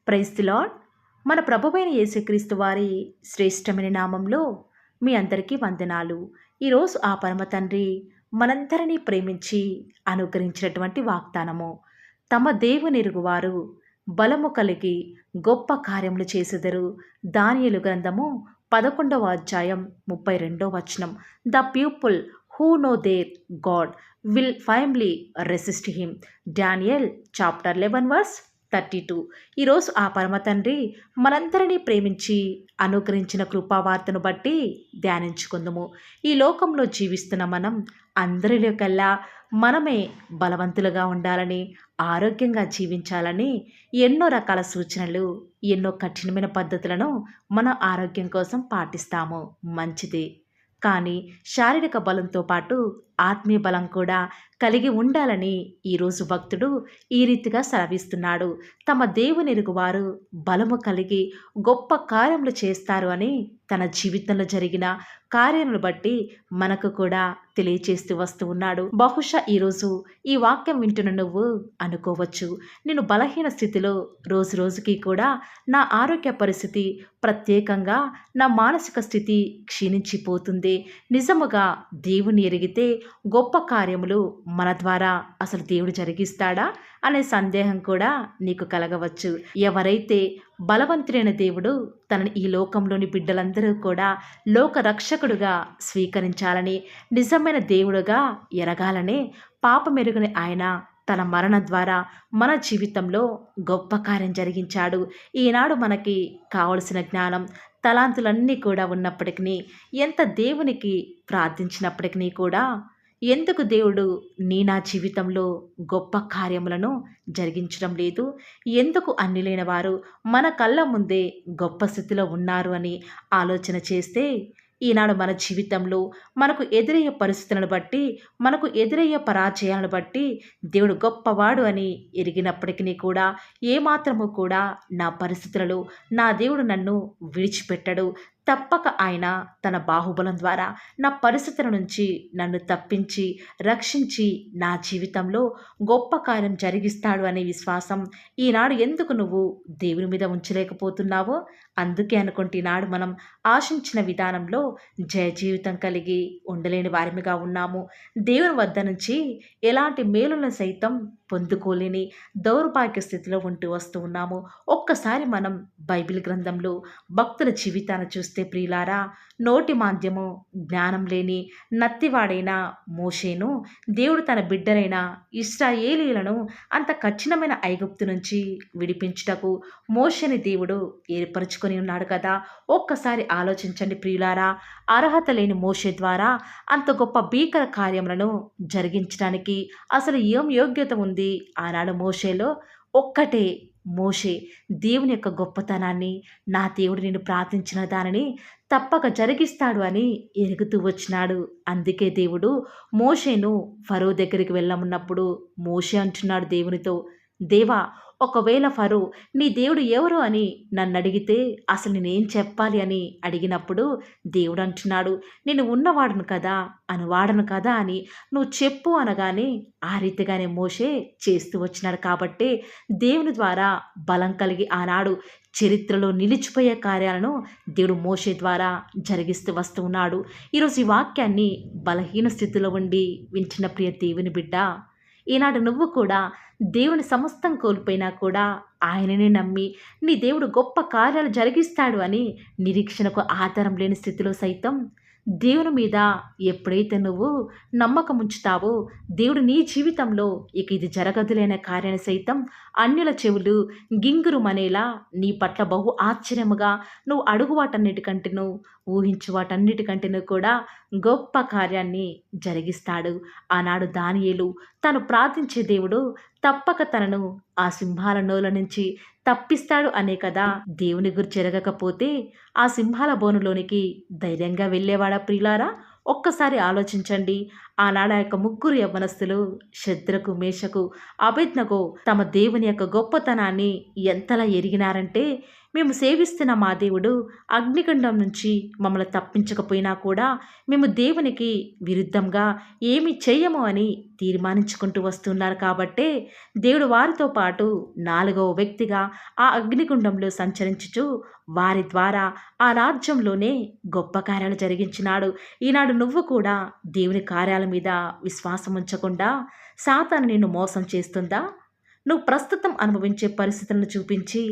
Praise the lord. మన ప్రభువైన యేసుక్రీస్తు వారి శ్రేష్టమైన నామంలో మీ అందరికీ వందనాలు. ఈరోజు ఆ పరమ తండ్రి మనందరినీ ప్రేమించి అనుగ్రహించినటువంటి వాగ్దానము, తమ దేవునిరుగువారు బలము కలిగి గొప్ప కార్యములు చేసెదరు. దానియేలు గ్రంథము 11వ అధ్యాయం 32వ వచనం. The people who know their God will firmly resist him. Daniel chapter 11 verse 32. ఈరోజు ఆ పరమ తండ్రి మనందరినీ ప్రేమించి అనుగ్రహించిన కృపావార్తను బట్టి ధ్యానించుకుందాము. ఈ లోకంలో జీవిస్తున్న మనం అందరిలో కల్లా మనమే బలవంతులుగా ఉండాలని, ఆరోగ్యంగా జీవించాలని ఎన్నో రకాల సూచనలు, ఎన్నో కఠినమైన పద్ధతులను మన ఆరోగ్యం కోసం పాటిస్తాము. మంచిది. కానీ శారీరక బలంతో పాటు ఆత్మీయ బలం కూడా కలిగి ఉండాలని ఈరోజు భక్తుడు ఈ రీతిగా సెలవిస్తున్నాడు. తమ దేవునిరుగు వారు బలము కలిగి గొప్ప కార్యములు చేస్తారు అని తన జీవితంలో జరిగిన కార్యములను బట్టి మనకు కూడా తెలియచేస్తూ వస్తూ ఉన్నాడు. బహుశా ఈరోజు ఈ వాక్యం వింటున్న నువ్వు అనుకోవచ్చు, నేను బలహీన స్థితిలో రోజు రోజుకి కూడా నా ఆరోగ్య పరిస్థితి, ప్రత్యేకంగా నా మానసిక స్థితి క్షీణించిపోతుంది. నిజముగా దేవుని ఎరిగితే గొప్ప కార్యములు మన ద్వారా అసలు దేవుడు జరిగిస్తాడా అనే సందేహం కూడా నీకు కలగవచ్చు. ఎవరైతే బలవంతుడైన దేవుడు తనని ఈ లోకంలోని బిడ్డలందరూ కూడా లోక రక్షకుడుగా స్వీకరించాలని, నిజమైన దేవుడుగా ఎరగాలని పాపమెరుగని ఆయన తన మరణం ద్వారా మన జీవితంలో గొప్ప కార్యం జరిగించాడు. ఈనాడు మనకి కావలసిన జ్ఞానం, తలాంతులన్నీ కూడా ఉన్నప్పటికీ, ఎంత దేవునికి ప్రార్థించినప్పటికీ కూడా ఎందుకు దేవుడు నా జీవితంలో గొప్ప కార్యములను జరిగించడం లేదు, ఎందుకు అన్ని లేని వారు మన కళ్ళ ముందే గొప్ప స్థితిలో ఉన్నారు అని ఆలోచన చేస్తే, ఈనాడు మన జీవితంలో మనకు ఎదురయ్యే పరిస్థితులను బట్టి, మనకు ఎదురయ్యే పరాజయాలను బట్టి దేవుడు గొప్పవాడు అని ఎరిగినప్పటికీ కూడా ఏమాత్రము కూడా నా పరిస్థితులలో నా దేవుడు నన్ను విడిచిపెట్టడు. తప్పక ఆయన తన బాహుబలం ద్వారా నా పరిస్థితుల నుంచి నన్ను తప్పించి, రక్షించి నా జీవితంలో గొప్ప కార్యం జరిగిస్తాడు అనే విశ్వాసం ఈనాడు ఎందుకు నువ్వు దేవుని మీద ఉంచలేకపోతున్నావో, అందుకే అనుకుంటే ఈనాడు మనం ఆశించిన విధానంలో జయ జీవితం కలిగి ఉండలేని వారిగా ఉన్నాము. దేవుని వద్ద నుంచి ఎలాంటి మేలులను సైతం పొందుకోలేని దౌర్భాగ్య స్థితిలో ఉంటూ వస్తూ ఉన్నాము. ఒక్కసారి మనం బైబిల్ గ్రంథంలో భక్తుల జీవితాన్ని చూస్తే ప్రియులారా, నోటి మాంద్యము, జ్ఞానం లేని నత్తివాడైన మోషేను దేవుడు తన బిడ్డలైన ఇశ్రాయేలీయులను అంత కఠినమైన ఐగుప్తు నుంచి విడిపించుటకు మోషేని దేవుడు ఏర్పరచుకొని ఉన్నాడు కదా. ఒక్కసారి ఆలోచించండి ప్రియులారా, అర్హత లేని మోషే ద్వారా అంత గొప్ప భీకర కార్యములను జరిగించడానికి అసలు ఏం యోగ్యత ఉంది ఆనాడు మోషేలో? ఒక్కటే, మోషే దేవుని యొక్క గొప్పతనాన్ని, నా దేవుడు నేను ప్రార్థించిన దానిని తప్పక జరిగిస్తాడు అని ఎరుగుతూ వచ్చినాడు. అందుకే దేవుడు మోషేను ఫరో దగ్గరికి వెళ్ళమన్నప్పుడు మోషే అంటున్నాడు దేవునితో, దేవా, ఒకవేళ ఫరో నీ దేవుడు ఎవరు అని నన్ను అడిగితే అసలు నేనేం చెప్పాలి అని అడిగినప్పుడు దేవుడు అంటున్నాడు, నేను ఉన్నవాడును కదా, అనువాడను కదా అని నువ్వు చెప్పు అనగానే ఆ రీతిగానే మోషే చేస్తూ వచ్చినాడు. కాబట్టి దేవుని ద్వారా బలం కలిగి ఆనాడు చరిత్రలో నిలిచిపోయే కార్యాలను దేవుడు మోషే ద్వారా జరిగిస్తూ వస్తూ ఉన్నాడు. ఈరోజు ఈ వాక్యాన్ని బలహీన స్థితిలో ఉండి వింటున్న ప్రియ దేవుని బిడ్డ, ఈనాడు నువ్వు కూడా దేవుని సమస్తం కోల్పోయినా కూడా ఆయననే నమ్మి నీ దేవుడు గొప్ప కార్యాలు జరిగిస్తాడు అని నిరీక్షణకు ఆధారం లేని స్థితిలో సైతం దేవుని మీద ఎప్పుడైతే నువ్వు నమ్మకం ఉంచుతావో, దేవుడు నీ జీవితంలో ఇక ఇది జరగదులేని కార్యాన్ని సైతం అన్యుల చెవులు గింగురుమనేలా నీ పట్ల బహు ఆశ్చర్యముగా నువ్వు అడుగు వాటన్నిటికంటేను, ఊహించు వాటన్నిటికంటేను కూడా గొప్ప కార్యాన్ని జరిగిస్తాడు. ఆనాడు దానియేలు తను ప్రార్థించే దేవుడు తప్పక తనను ఆ సింహాల నోల నుంచి తప్పిస్తాడు అనే కదా. దేవుని గురించి ఎరగకపోతే ఆ సింహాల బోనులోనికి ధైర్యంగా వెళ్ళేవాడా ప్రియులారా? ఒక్కసారి ఆలోచించండి. ఆనాడు ఆ యొక్క ముగ్గురు యవ్వనస్తులు శద్రకు, మేషకు, అబేద్నెగో తమ దేవుని యొక్క గొప్పతనాన్ని ఎంతలా ఎరిగినారంటే, మేము సేవిస్తున్న మా దేవుడు అగ్నిగుండం నుంచి మమ్మల్ని తప్పించకపోయినా కూడా మేము దేవునికి విరుద్ధంగా ఏమి చెయ్యము అని తీర్మానించుకుంటూ వస్తున్నారు కాబట్టే దేవుడు వారితో పాటు నాలుగవ వ్యక్తిగా ఆ అగ్నిగుండంలో సంచరించుచు వారి ద్వారా ఆ రాజ్యంలోనే గొప్ప కార్యాలు జరిగించినాడు. ఈనాడు నువ్వు కూడా దేవుని కార్యాల మీద విశ్వాసం ఉంచకుండా సాతాను నిన్ను మోసం చేస్తుందా? నువ్వు ప్రస్తుతం అనుభవించే పరిస్థితులను చూపించి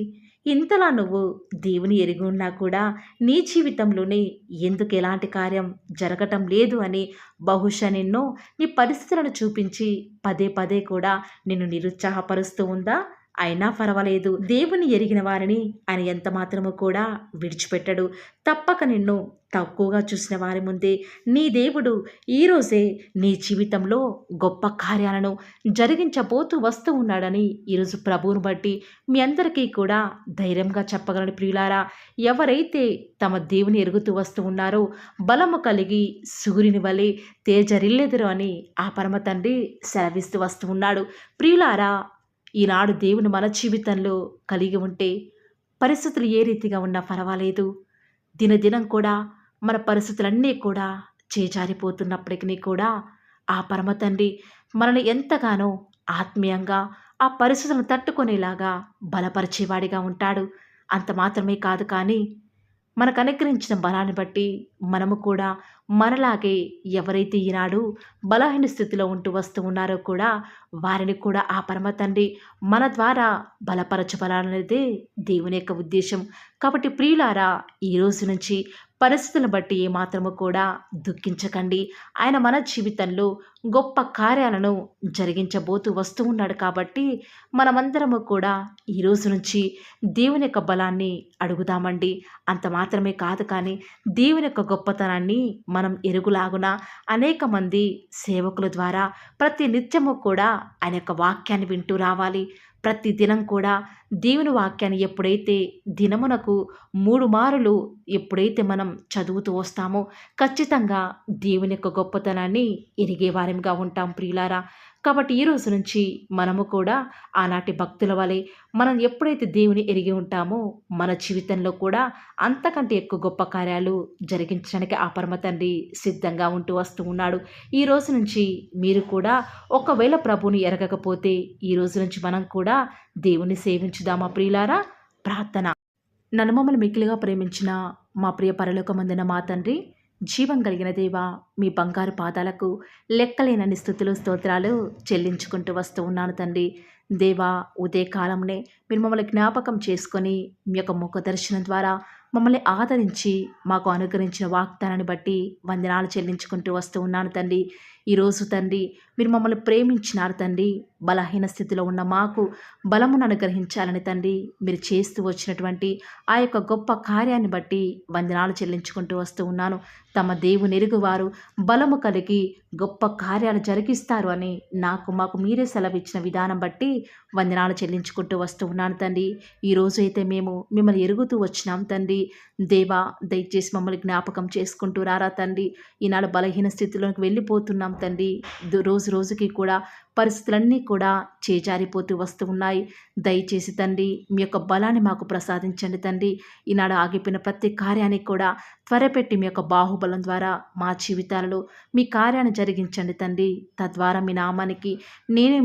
ఇంతలా నువ్వు దేవుని ఎరిగి ఉన్నా కూడా నీ జీవితంలోనే ఎందుకు ఎలాంటి కార్యం జరగటం లేదు అని బహుశా నిన్ను నీ పరిస్థితులను చూపించి పదే పదే కూడా నిన్ను నిరుత్సాహపరుస్తూ ఉందా? అయినా పర్వాలేదు, దేవుని ఎరిగిన వారిని ఆయన ఎంత మాత్రము కూడా విడిచిపెట్టడు. తప్పక నిన్ను తక్కువగా చూసిన వారి ముందే నీ దేవుడు ఈరోజే నీ జీవితంలో గొప్ప కార్యాలను జరిగించబోతూ వస్తూ ఉన్నాడని ఈరోజు ప్రభువును బట్టి మీ అందరికీ కూడా ధైర్యంగా చెప్పగలను ప్రియులారా. ఎవరైతే తమ దేవుని ఎరుగుతూ వస్తూ ఉన్నారో బలము కలిగి సూర్యుని వలె తేజరిల్లెదరు అని ఆ పరమ తండ్రి సెలవిస్తూ వస్తూ ఉన్నాడు. ప్రియులారా, ఈనాడు దేవుని మన జీవితంలో కలిగి ఉంటే పరిస్థితులు ఏ రీతిగా ఉన్నా పర్వాలేదు. దినదినం కూడా మన పరిస్థితులన్నీ కూడా చేజారిపోతున్నప్పటికీ కూడా ఆ పరమ తండ్రి మనల్ని ఎంతగానో ఆత్మీయంగా ఆ పరిస్థితులను తట్టుకునేలాగా బలపరిచేవాడిగా ఉంటాడు. అంత మాత్రమే కాదు కానీ మనకు అనుగ్రహించిన బలాన్ని బట్టి మనము కూడా మనలాగే ఎవరైతే ఈనాడు బలహీన స్థితిలో ఉంటూ వస్తూ ఉన్నారో కూడా వారిని కూడా ఆ పరమ తండ్రి మన ద్వారా బలపరచబడాలనేదే దేవుని యొక్క ఉద్దేశం. కాబట్టి ప్రియులారా, ఈ రోజు నుంచి పరిస్థితులను బట్టి ఏమాత్రము కూడా దుఃఖించకండి. ఆయన మన జీవితంలో గొప్ప కార్యాలను జరిగించబోతూ వస్తూ ఉన్నాడు కాబట్టి మనమందరము కూడా ఈ రోజు నుంచి దేవుని యొక్క బలాన్ని అడుగుదామండి. అంత మాత్రమే కాదు కానీ దేవుని యొక్క గొప్పతనాన్ని మనం ఎరుగులాగున అనేక మంది సేవకుల ద్వారా ప్రతి నిత్యము కూడా ఆయన యొక్క వాక్యాన్ని వింటూ రావాలి. ప్రతి దినం కూడా దేవుని వాక్యాన్ని ఎప్పుడైతే దినమునకు 3 మారులు ఎప్పుడైతే మనం చదువుతూ వస్తామో ఖచ్చితంగా దేవుని యొక్క గొప్పతనాన్ని ఎరిగే వారిగా ఉంటాం ప్రియులారా. కాబట్టి ఈ రోజు నుంచి మనము కూడా ఆనాటి భక్తుల వలె మనం ఎప్పుడైతే దేవుని ఎరిగి ఉంటామో మన జీవితంలో కూడా అంతకంటే ఎక్కువ గొప్ప కార్యాలు జరిగించడానికి ఆ పరమ తండ్రి సిద్ధంగా ఉంటూ వస్తూ ఉన్నాడు. ఈ రోజు నుంచి మీరు కూడా ఒకవేళ ప్రభువుని ఎరగకపోతే ఈ రోజు నుంచి మనం కూడా దేవుని సేవించుదామా ప్రియులారా. ప్రార్థన. నన్ను మమ్మల్ని మిక్కిలిగా ప్రేమించిన మా ప్రియ పరలోకమందున మా తండ్రి, జీవం కలిగిన దేవా, మీ బంగారు పాదాలకు లెక్కలేనన్ని స్తుతులు స్తోత్రాలు చెల్లించుకుంటూ వస్తూ ఉన్నాను తండ్రి. దేవా, ఉదయకాలంనే మీరు మమ్మల్ని జ్ఞాపకం చేసుకొని మీ యొక్క ముఖ దర్శనం ద్వారా మమ్మల్ని ఆదరించి మాకు అనుగ్రహించిన వాగ్దానాన్ని బట్టి వందనాలు చెల్లించుకుంటూ వస్తూ ఉన్నాను తండ్రి. ఈరోజు తండ్రి మీరు మమ్మల్ని ప్రేమించినారు తండ్రి. బలహీన స్థితిలో ఉన్న మాకు బలమును అనుగ్రహించాలని తండ్రి మీరు చేస్తూ వచ్చినటువంటి ఆ యొక్క గొప్ప కార్యాన్ని బట్టి వందనాలు చెల్లించుకుంటూ వస్తూ ఉన్నాను. తమ దేవుని ఎరుగువారు బలము కలిగి గొప్ప కార్యాలు జరిగిస్తారు అని మాకు మీరే సెలవిచ్చిన విధానం బట్టి వందనాలు చెల్లించుకుంటూ వస్తూ ఉన్నాను తండ్రి. ఈరోజు అయితే మేము మిమ్మల్ని ఎరుగుతూ వచ్చినాం తండ్రి. దేవా, దయచేసి మమ్మల్ని జ్ఞాపకం చేసుకుంటూ రారా తండ్రి. ఈనాడు బలహీన స్థితిలోకి వెళ్ళిపోతున్నాం తండ్రి. రోజు రోజుకి కూడా పరిస్థితులన్నీ కూడా చేజారిపోతూ వస్తూ ఉన్నాయి. దయచేసి తండ్రి మీ యొక్క బలాన్ని మాకు ప్రసాదించండి తండ్రి. ఈనాడు ఆగిపోయిన ప్రతి కార్యానికి కూడా త్వరపెట్టి మీ యొక్క బాహుబలం ద్వారా మా జీవితాలలో మీ కార్యాన్ని జరిగించండి తండ్రి. తద్వారా మీ నామానికి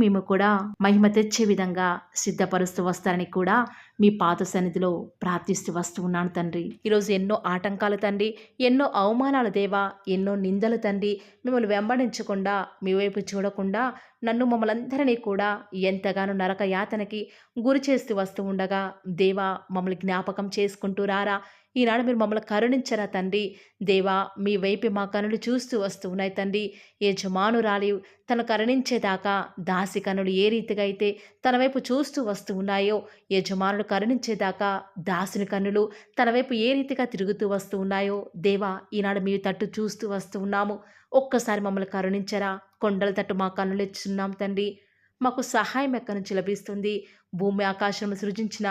మేము కూడా మహిమ తెచ్చే విధంగా సిద్ధపరుస్తూ వస్తారని కూడా మీ పాద సన్నిధిలో ప్రార్థిస్తూ వస్తూ ఉన్నాను తండ్రి. ఈరోజు ఎన్నో ఆటంకాలు తండ్రి, ఎన్నో అవమానాలు దేవా, ఎన్నో నిందలు తండ్రి, మిమ్మల్ని వెంబడించకుండా మీ వైపు చూడకుండా నన్ను మమ్మల్ందరినీ కూడా ఎంతగానో నరక యాతనకి గురి చేస్తూ వస్తూ ఉండగా దేవా, మమ్మల్ని జ్ఞాపకం చేసుకుంటూ రారా. ఈనాడు మీరు మమ్మల్ని కరుణించరా తండ్రి. దేవా, మీ వైపు మా కనులు చూస్తూ వస్తూ ఉన్నాయి తండ్రి. యజమానురాలి తను కరుణించేదాకా దాసి కనులు ఏ రీతిగా అయితే తన వైపు చూస్తూ వస్తూ ఉన్నాయో, యజమానులు కరుణించేదాకా దాసుని కన్నులు తన వైపు ఏ రీతిగా తిరుగుతూ వస్తూ ఉన్నాయో దేవా, ఈనాడు మీ తట్టు చూస్తూ వస్తూ ఉన్నాము. ఒక్కసారి మమ్మల్ని కరుణించరా. కొండల తట్టు మా కన్నులు ఇస్తున్నాం తండ్రి. మాకు సహాయం ఎక్కడి నుంచి లభిస్తుంది? భూమి ఆకాశం సృజించిన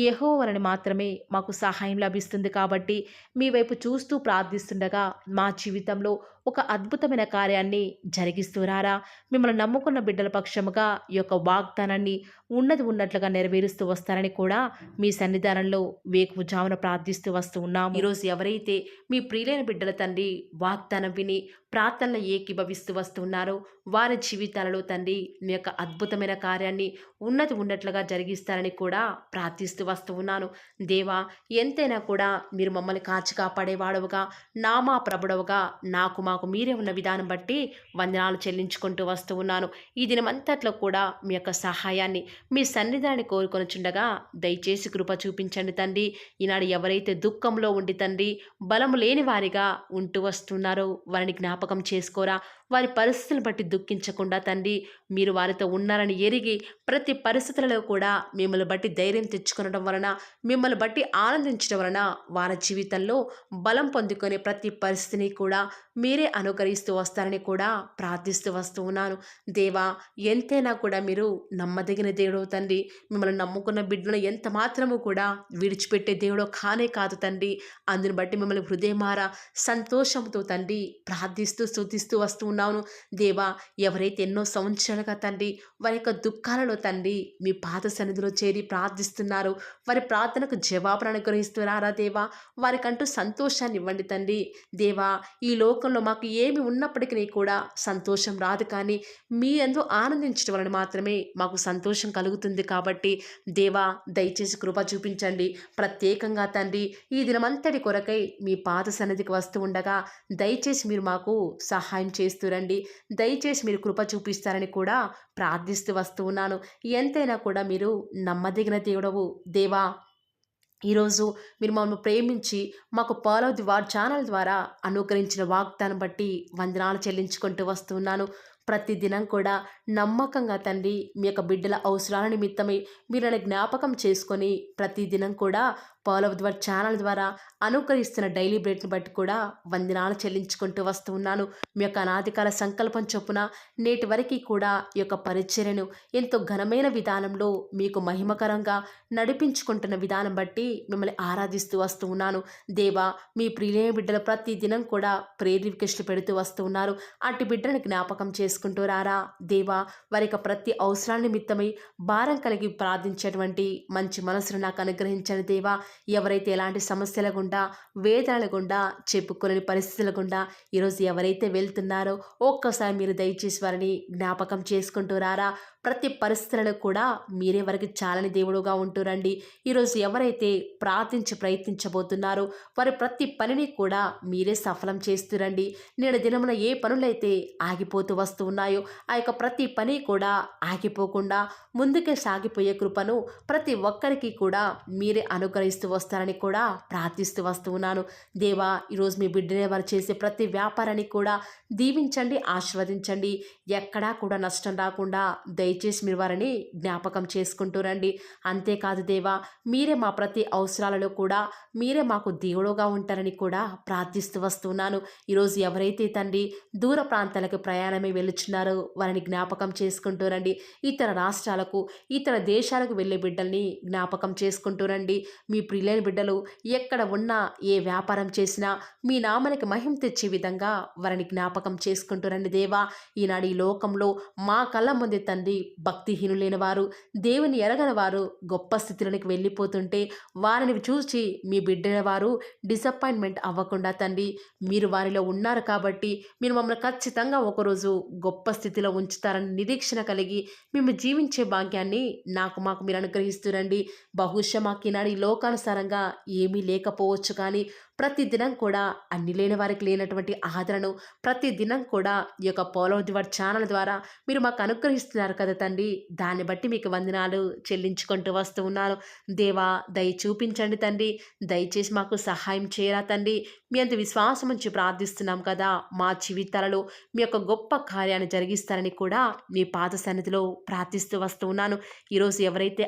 యెహోవాని మాత్రమే మాకు సహాయం లభిస్తుంది కాబట్టి మీ వైపు చూస్తూ ప్రార్థిస్తుండగా మా జీవితంలో ఒక అద్భుతమైన కార్యాన్ని జరిగిస్తూరారా. మిమ్మల్ని నమ్ముకున్న బిడ్డల పక్షముగా ఈ యొక్క వాగ్దానాన్ని ఉన్నది ఉన్నట్లుగా నెరవేరుస్తూ వస్తారని కూడా మీ సన్నిధానంలో వేకువజామున ప్రార్థిస్తూ వస్తూ ఉన్నాము. ఈరోజు ఎవరైతే మీ ప్రియులైన బిడ్డల తండ్రి వాగ్దానం విని ప్రార్థనలు ఏకీభవిస్తూ వస్తున్నారో వారి జీవితాలలో తండ్రి మీ యొక్క అద్భుతమైన కార్యాన్ని ఉన్నది ఉన్నట్లుగా జరిగిస్తారని కూడా ప్రార్థిస్తూ వస్తూ ఉన్నాను. దేవా, ఎంతైనా కూడా మీరు మమ్మల్ని కాచి కాపాడేవాడవుగా, నామా ప్రభుడవుగా నాకు మాకు మీరే ఉన్న విధానం బట్టి వందనాలు చెల్లించుకుంటూ వస్తూ ఉన్నాను. ఈ దినమంతట్లో కూడా మీ యొక్క సహాయాన్ని మీ సన్నిధానాన్ని కోరుకొనుచుండగా దయచేసి కృప చూపించండి తండ్రి. ఈనాడు ఎవరైతే దుఃఖంలో ఉండి తండ్రి బలము లేని వారిగా ఉంటూ వస్తున్నారో వారిని జ్ఞాపకం చేసుకోరా. వారి పరిస్థితులను బట్టి దుఃఖించకుండా తండ్రి మీరు వారితో ఉన్నారని ఎరిగి ప్రతి పరిస్థితులలో కూడా మిమ్మల్ని బట్టి ధైర్యం తెచ్చుకొనడం వలన, మిమ్మల్ని బట్టి ఆనందించడం వలన వారి జీవితంలో బలం పొందుకునే ప్రతి పరిస్థితిని కూడా మీరే అనుకరిస్తూ వస్తారని కూడా ప్రార్థిస్తూ వస్తూ ఉన్నాను. దేవా, ఎంతైనా కూడా మీరు నమ్మదగిన దేవుడు తండ్రి. మిమ్మల్ని నమ్ముకున్న బిడ్డలను ఎంత మాత్రము కూడా విడిచిపెట్టే దేవుడో కానే కాదు తండ్రి. అందుని బట్టి మిమ్మల్ని హృదయమారా సంతోషంతో తండ్రి ప్రార్థిస్తూ స్తుతిస్తూ వస్తూ ఉన్నాను. దేవా, ఎవరైతే ఎన్నో సంవత్సరాలుగా తండ్రి వారి యొక్క దుఃఖాలలో తండ్రి మీ పాద సన్నిధిలో చేరి ప్రార్థిస్తున్నారు, వారి ప్రార్థనకు జవాబును అనుగ్రహిస్తున్నారా దేవా. వారికంటూ సంతోషాన్ని ఇవ్వండి తండ్రి. దేవా, ఈ లోకంలో మాకు ఏమి ఉన్నప్పటికీ కూడా సంతోషం రాదు, కానీ మీ యందు ఆనందించడం వలన మాత్రమే మాకు సంతోషం కలుగుతుంది. కాబట్టి దేవా, దయచేసి కృప చూపించండి. ప్రత్యేకంగా తండ్రి ఈ దినమంతటి కొరకై మీ పాద సన్నిధికి వస్తూ ఉండగా దయచేసి మీరు మాకు సహాయం చేస్తురండి. దయచేసి మీరు కృప చూపిస్తారని కూడా ప్రార్థిస్తూ వస్తూ ఉన్నాను. ఎంతైనా కూడా మీరు నమ్మదగిన దేవుడవు దేవా. ఈరోజు మీరు మమ్మల్ని ప్రేమించి మాకు వార్ ఛానల్ ద్వారా అనుగ్రహించిన వాగ్దానం బట్టి వందనాలు చెల్లించుకుంటూ వస్తున్నాను. ప్రతిదినం కూడా నమ్మకంగా తండ్రి మీ యొక్క బిడ్డల అవసరాల నిమిత్తమై మీరు నన్ను జ్ఞాపకం చేసుకొని ప్రతిదినం కూడా వార్ ఛానల్ ద్వారా అనుకరిస్తున్న డైలీ బ్రెడ్ని బట్టి కూడా వందనాలు చెల్లించుకుంటూ వస్తూ ఉన్నాను. మీ యొక్క అనాదికాల సంకల్పం చొప్పున నేటి వరకు కూడా ఈ యొక్క పరిచర్యను ఎంతో ఘనమైన విధానంలో మీకు మహిమకరంగా నడిపించుకుంటున్న విధానం బట్టి మిమ్మల్ని ఆరాధిస్తూ వస్తూ ఉన్నాను. దేవా, మీ ప్రియులైన బిడ్డలు ప్రతి దినం కూడా ప్రేయర్ రిక్వెస్ట్లు పెడుతూ వస్తూ ఉన్నారు. అట్టి బిడ్డలను జ్ఞాపకం చేసుకుంటూ రారా దేవా. వారి యొక్క ప్రతి అవసరాల నిమిత్తమై భారం కలిగి ప్రార్థించేటువంటి మంచి మనసును నాకు అనుగ్రహించండి దేవా. ఎవరైతే ఎలాంటి సమస్యల గుండా, వేదనల గుండా, చెప్పుకోలేని పరిస్థితుల గుండా ఈరోజు ఎవరైతే వెళ్తున్నారో ఒక్కసారి మీరు దయచేసి వారిని జ్ఞాపకం చేసుకుంటూ రారా. ప్రతి పరిస్థితులలో కూడా మీరే వారికి చాలని దేవుడుగా ఉంటూరండి. ఈరోజు ఎవరైతే ప్రయత్నించబోతున్నారో వారి ప్రతి పనిని కూడా మీరే సఫలం చేస్తురండి. నేడు దినమున ఏ పనులైతే ఆగిపోతూ వస్తూ ఉన్నాయో ఆ యొక్క ప్రతి పని కూడా ఆగిపోకుండా ముందుకే సాగిపోయే కృపను ప్రతి ఒక్కరికి కూడా మీరే అనుగ్రహిస్తూ వస్తారని కూడా ప్రార్థిస్తూ వస్తూ ఉన్నాను. దేవా, ఈరోజు మీ బిడ్డనే వారు చేసే ప్రతి వ్యాపారాన్ని కూడా దీవించండి, ఆశీర్వదించండి. ఎక్కడా కూడా నష్టం రాకుండా దయచేసి మీరు వారిని జ్ఞాపకం చేసుకుంటూ రండి. అంతేకాదు దేవా, మీరే మా ప్రతి అవసరాలలో కూడా మీరే మాకు దేవుడుగా ఉంటారని కూడా ప్రార్థిస్తూ వస్తున్నాను. ఈరోజు ఎవరైతే తండ్రి దూర ప్రాంతాలకు ప్రయాణమై వెళ్ళుచున్నారో వారిని జ్ఞాపకం చేసుకుంటూ రండి. ఇతర రాష్ట్రాలకు, ఇతర దేశాలకు వెళ్ళే బిడ్డల్ని జ్ఞాపకం చేసుకుంటూ రండి. మీ ప్రియులైన బిడ్డలు ఎక్కడ ఉన్నా, ఏ వ్యాపారం చేసినా మీ నామానికి మహిమ తెచ్చే విధంగా వారిని జ్ఞాపకం చేసుకుంటూ రండి దేవా. ఈనాడు ఈ లోకంలో మా కళ్ళ ముందే తండ్రి భక్తిహీనులైన వారు, దేవుని ఎరగని వారు గొప్ప స్థితిలోనికి వెళ్ళిపోతుంటే వారిని చూసి మీ బిడ్డల వారు డిసప్పాయింట్మెంట్ అవ్వకుండా తండ్రి మీరు వారిలో ఉన్నారు కాబట్టి మీరు మమ్మల్ని ఖచ్చితంగా ఒకరోజు గొప్ప స్థితిలో ఉంచుతారని నిరీక్షణ కలిగి మేము జీవించే భాగ్యాన్ని మాకు మీరు అనుగ్రహిస్తురండి. బహుశా మాకు ఈనాడు ఈ లోకానుసారంగా ఏమీ లేకపోవచ్చు, కానీ ప్రతిదినం కూడా అన్ని లేని వారికి లేనటువంటి ఆదరణను ప్రతిదినం కూడా ఈ యొక్క వార్ ఛానల్ ద్వారా మీరు మాకు అనుగ్రహిస్తున్నారు కదా తండ్రి. దాన్ని బట్టి మీకు వందనాలు చెల్లించుకుంటూ వస్తూ ఉన్నాను. దేవా, దయ చూపించండి తండ్రి. దయచేసి మాకు సహాయం చేయరా తండ్రి. మీ అంత విశ్వాసం ఉంచి ప్రార్థిస్తున్నాం కదా. మా జీవితాలలో మీ యొక్క గొప్ప కార్యాన్ని జరిగిస్తారని కూడా మీ పాద సన్నిధిలో ప్రార్థిస్తూ వస్తూ ఉన్నాను. ఈరోజు ఎవరైతే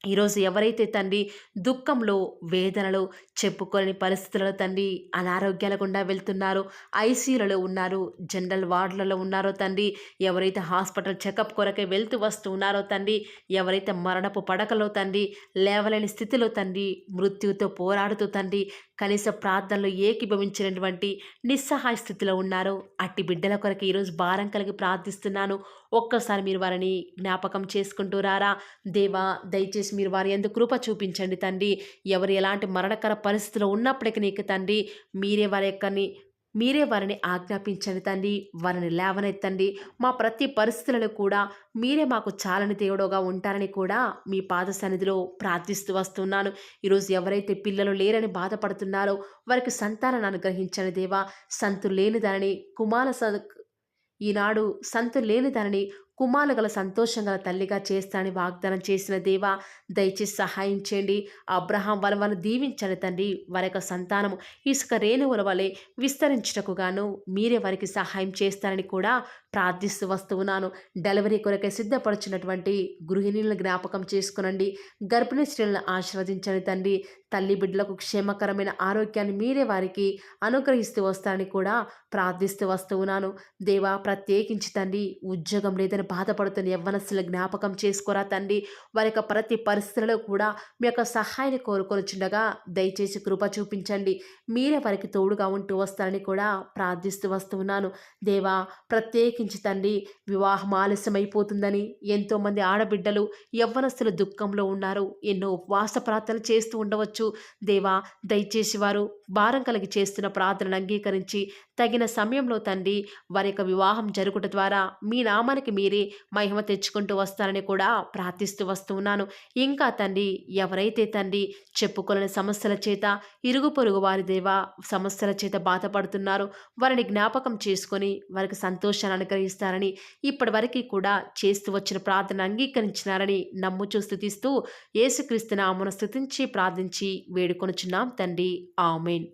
ఈరోజు ఎవరైతే తండ్రి దుఃఖంలో, వేదనలో, చెప్పుకోలేని పరిస్థితులలో తండ్రి అనారోగ్యాల గుండా వెళ్తున్నారో, ఐసీయూలలో ఉన్నారు, జనరల్ వార్డులలో ఉన్నారో తండ్రి, ఎవరైతే హాస్పిటల్ చెకప్ కొరకే వెళ్తూ వస్తూ ఉన్నారో తండ్రి, ఎవరైతే మరణపు పడకలో తండ్రి లేవలేని స్థితిలో తండ్రి మృత్యువుతో పోరాడుతూ తండ్రి కనీస ప్రార్థనలు ఏకీభవించినటువంటి నిస్సహాయ స్థితిలో ఉన్నారో అట్టి బిడ్డల కొరకు ఈరోజు భారం కలిగి ప్రార్థిస్తున్నాను. ఒక్కసారి మీరు వారిని జ్ఞాపకం చేసుకుంటూ రారా దేవా, దయచేసి మీరు వారి యందు కృప చూపించండి తండ్రి. ఎవరు ఎలాంటి మరణకర పరిస్థితిలో ఉన్నప్పటికీ నీకు తండ్రి మీరే వారిని ఆజ్ఞాపించండి తండ్రి. వారిని లేవనెత్తండి. మా ప్రతి పరిస్థితులలో కూడా మీరే మాకు చాలని దేవుడుగా ఉంటారని కూడా మీ పాద సన్నిధిలో ప్రార్థిస్తూ వస్తున్నాను. ఈరోజు ఎవరైతే పిల్లలు లేరని బాధపడుతున్నారో వారికి సంతానాన్ని అనుగ్రహించండి దేవా. సంతు లేని దానిని ఈనాడు సంతు లేని దానిని కుమారులు గల సంతోషం గల తల్లిగా చేస్తానని వాగ్దానం చేసిన దేవా, దయచేసి సహాయం చేయండి. అబ్రహాం వలవను దీవించండి తండ్రి. వారి యొక్క సంతానము ఇసుక రేణువుల వలె విస్తరించుటకు గాను మీరే వారికి సహాయం చేస్తారని కూడా ప్రార్థిస్తూ వస్తూ ఉన్నాను. డెలివరీ కొరకై సిద్ధపడుచున్నటువంటి గృహిణులను జ్ఞాపకం చేసుకునండి. గర్భిణీ స్త్రీలను ఆశీర్వదించండి తండ్రి. తల్లి బిడ్డలకు క్షేమకరమైన ఆరోగ్యాన్ని మీరే వారికి అనుగ్రహిస్తూ వస్తారని కూడా ప్రార్థిస్తూ వస్తూ ఉన్నాను. దేవా, ప్రత్యేకించి తండ్రి ఉద్యోగం లేదని బాధపడుతున్న యవ్వనస్తుల జ్ఞాపకం చేసుకోరా తండ్రి. వారి యొక్క ప్రతి పరిస్థితులలో కూడా మీ యొక్క సహాయాన్ని కోరుకొనిచుండగా దయచేసి కృప చూపించండి. మీరే వారికి తోడుగా ఉంటూ వస్తారని కూడా ప్రార్థిస్తూ వస్తూ ఉన్నాను. దేవా, ప్రత్యేకించి తండ్రి వివాహం ఆలస్యమైపోతుందని ఎంతోమంది ఆడబిడ్డలు యవ్వనస్తులు దుఃఖంలో ఉన్నారు. ఎన్నో ఉపవాస ప్రార్థనలు చేస్తూ ఉండవచ్చు. దేవా, దయచేసి వారు భారం కలిగి చేస్తున్న ప్రార్థనను అంగీకరించి తగిన సమయంలో తండ్రి వారి యొక్క వివాహం జరుగుట ద్వారా మీ నామానికి మీరే మహిమ తెచ్చుకుంటూ వస్తారని కూడా ప్రార్థిస్తూ వస్తూ ఉన్నాను. ఇంకా తండ్రి ఎవరైతే తండ్రి చెప్పుకోలేని సమస్యల చేత ఇరుగు పొరుగు వారి దేవా సమస్యల చేత బాధపడుతున్నారో వారిని జ్ఞాపకం చేసుకొని వారికి సంతోషాన్ని అనుగ్రహిస్తారని ఇప్పటి వరకు కూడా చేస్తూ వచ్చిన ప్రార్థన అంగీకరించినారని నమ్ముచూ స్తుతిస్తూ యేసుక్రీస్తు నామమున స్తుతించి ప్రార్థించి వేడుకొనుచున్నాం తండ్రి. ఆమేన్.